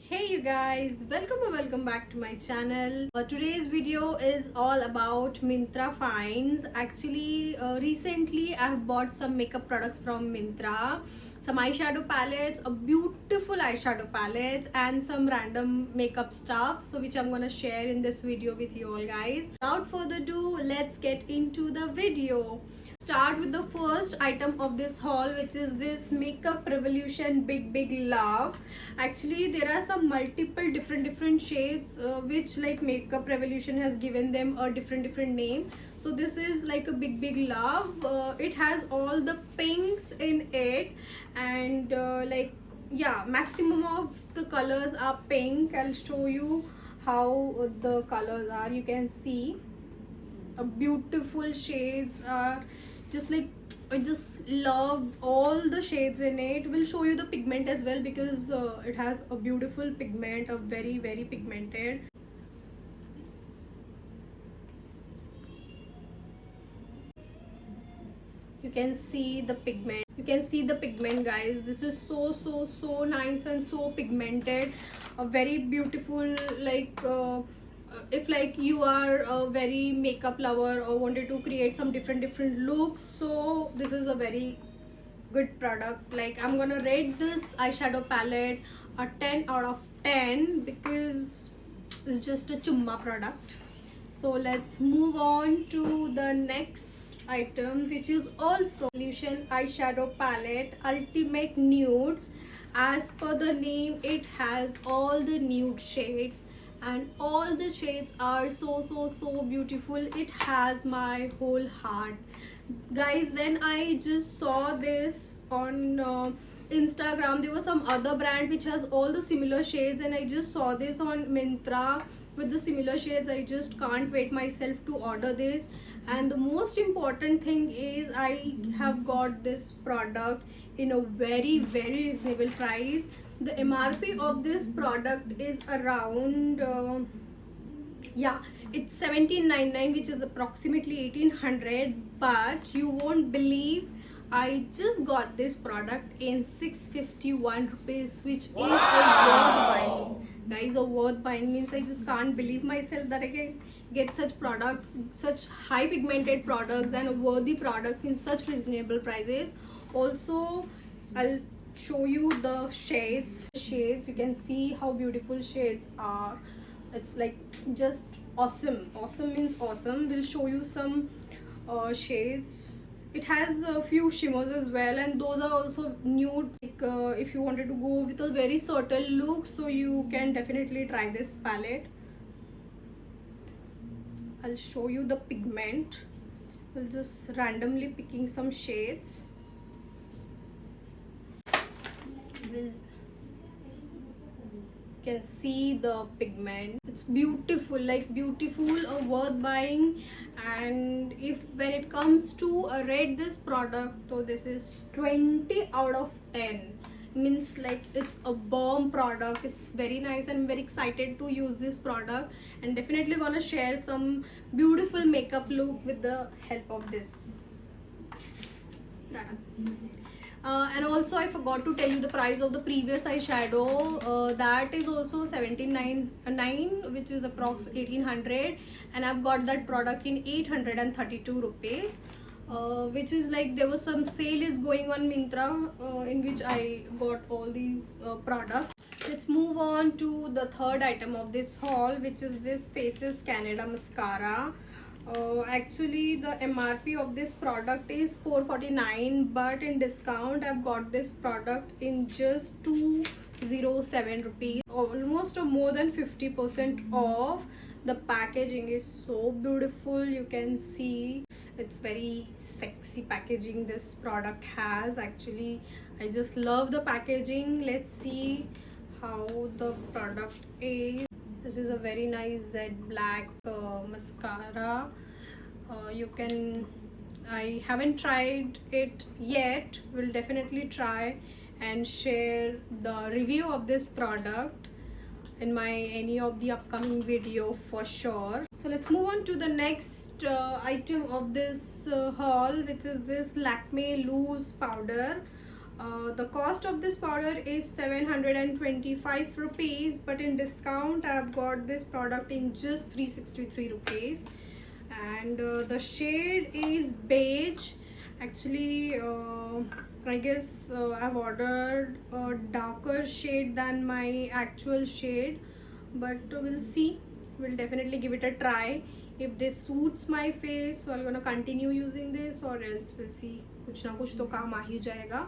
Hey you guys, welcome or welcome back to my channel. Today's video is all about Myntra finds. Actually, recently I've bought some makeup products from Myntra, some eyeshadow palettes, a beautiful eyeshadow palettes, and some random makeup stuff, so which I'm gonna share in this video with you all guys. Without further ado, let's get into the video. Start with the first item of this haul, which is this Makeup Revolution Big Love. Actually, there are some multiple different shades, which like Makeup Revolution has given them a different name. So this is like a big love. It has all the pinks in it, and like, yeah, maximum of the colors are pink. I'll show you how the colors are. You can see a beautiful shades are just like, I just love all the shades in it. We'll show you the pigment as well, because it has a beautiful pigment, a very pigmented. You can see the pigment, guys. This is so nice and so pigmented, a very beautiful, like if like you are a very makeup lover or wanted to create some different looks, so this is a very good product. Like, I'm gonna rate this eyeshadow palette a 10 out of 10 because it's just a chumma product. So let's move on to the next item, which is also Revolution eyeshadow palette Ultimate Nudes. As per the name, it has all the nude shades, and all the shades are so beautiful. It has my whole heart, guys. When I just saw this on Instagram, there was some other brand which has all the similar shades, and I just saw this on Myntra with the similar shades. I just can't wait myself to order this. And the most important thing is I have got this product in a very reasonable price. The MRP of this product is around yeah, it's 17.99, which is approximately 1800. But you won't believe, I just got this product in 651 rupees, which is a worth buying. Guys, a worth buying means I just can't believe myself that I can get such products, such high pigmented products and worthy products in such reasonable prices. Also, I'll show you the shades. You can see how beautiful shades are. It's like just awesome. Awesome means awesome. We'll show you some shades. It has a few shimmers as well, and those are also nude. Like, if you wanted to go with a very subtle look, so you can definitely try this palette. I'll show you the pigment. We'll just randomly picking some shades. You can see the pigment. It's beautiful, like beautiful, worth buying. And if when it comes to rate this product, so this is 20 out of 10. Means like it's a bomb product. It's very nice, and I'm very excited to use this product, and definitely gonna share some beautiful makeup look with the help of this. And also, I forgot to tell you the price of the previous eyeshadow. That is also 17.99, which is approx 1800, and I've got that product in 832 rupees. Which is like, there was some sale is going on Myntra, in which I got all these products. Let's move on to the third item of this haul, which is this Faces Canada mascara. Actually, the MRP of this product is 449, but in discount I've got this product in just 207 rupees, almost more than 50% off. The packaging is so beautiful. You can see it's very sexy packaging this product has. Actually, I just love the packaging. Let's see how the product is. This is a very nice Z black mascara. I haven't tried it yet. Will definitely try and share the review of this product in my any of the upcoming video for sure. So let's move on to the next item of this haul, which is this Lakme loose powder. The cost of this powder is 725 rupees, but in discount I have got this product in just 363 rupees. And the shade is beige. Actually, I guess I've ordered a darker shade than my actual shade, but we'll see. We'll definitely give it a try. If this suits my face, so I'm gonna continue using this, or else we'll see. कुछ ना कुछ तो काम आ ही जाएगा.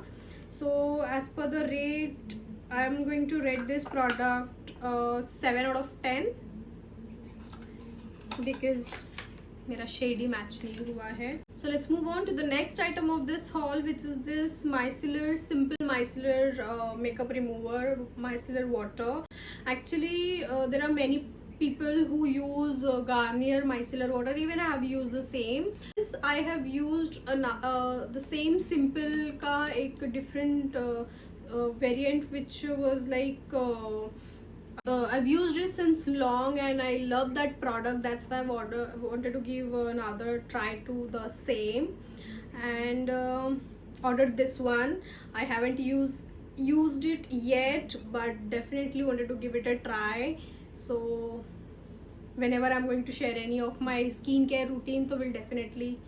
So as per the rate, I'm going to rate this product 7 out of 10 because मेरा shade ही match नहीं हुआ है. So let's move on to the next item of this haul, which is this micellar simple micellar makeup remover, micellar water. Actually, there are many people who use Garnier micellar water. Even I have used the same. This I have used the same simple का एक different variant which was like I've used it since long and I love that product. That's why I wanted to give another try to the same, and ordered this one. I haven't used it yet, but definitely wanted to give it a try. So whenever I'm going to share any of my skincare routine, so we'll definitely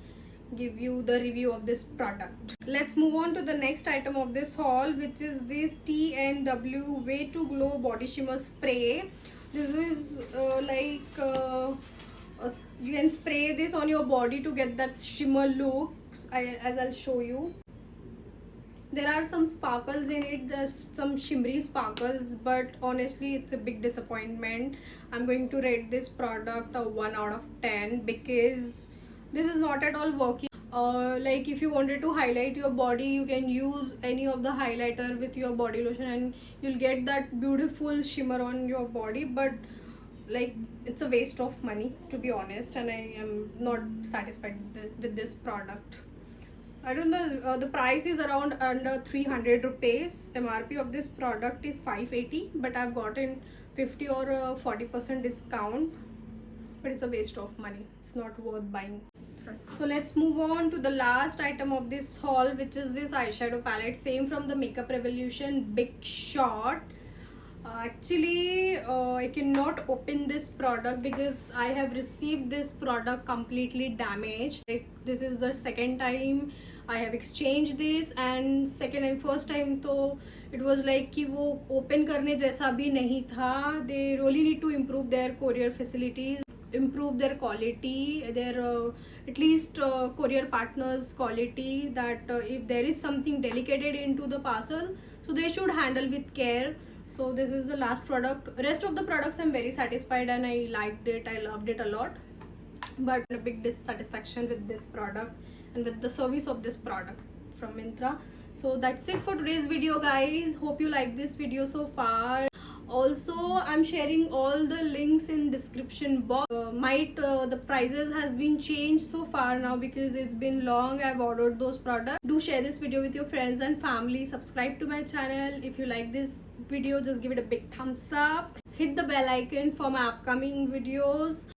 give you the review of this product. Let's move on to the next item of this haul, which is this TNW Way to Glow Body Shimmer Spray. This is you can spray this on your body to get that shimmer look, as I'll show you. There are some sparkles in it, there's some shimmery sparkles, but honestly it's a big disappointment. I'm going to rate this product a 1 out of 10 because this is not at all working. Like if you wanted to highlight your body, you can use any of the highlighter with your body lotion and you'll get that beautiful shimmer on your body, but like it's a waste of money, to be honest, and I am not satisfied with this product. I don't know, the price is around under 300 rupees. MRP of this product is 580, but I've gotten 50 or 40% discount, but it's a waste of money. It's not worth buying. So let's move on to the last item of this haul, which is this eyeshadow palette, same from the Makeup Revolution Big Shot. Actually, I cannot open this product because I have received this product completely damaged. Like this is the second time I have exchanged this, and second and first time तो it was like कि वो open करने जैसा भी नहीं था. They really need to improve their courier facilities, improve their quality, their at least courier partners quality, that if there is something delicate into the parcel, so they should handle with care. So this is the last product. Rest of the products I'm very satisfied and I liked it, I loved it a lot, but a big dissatisfaction with this product and with the service of this product from Myntra. So that's it for today's video, guys. Hope you like this video so far. Also, I'm sharing all the links in description box. The prices has been changed so far now because it's been long I've ordered those products. Do share this video with your friends and family. Subscribe to my channel. If you like this video, just give it a big thumbs up. Hit the bell icon for my upcoming videos.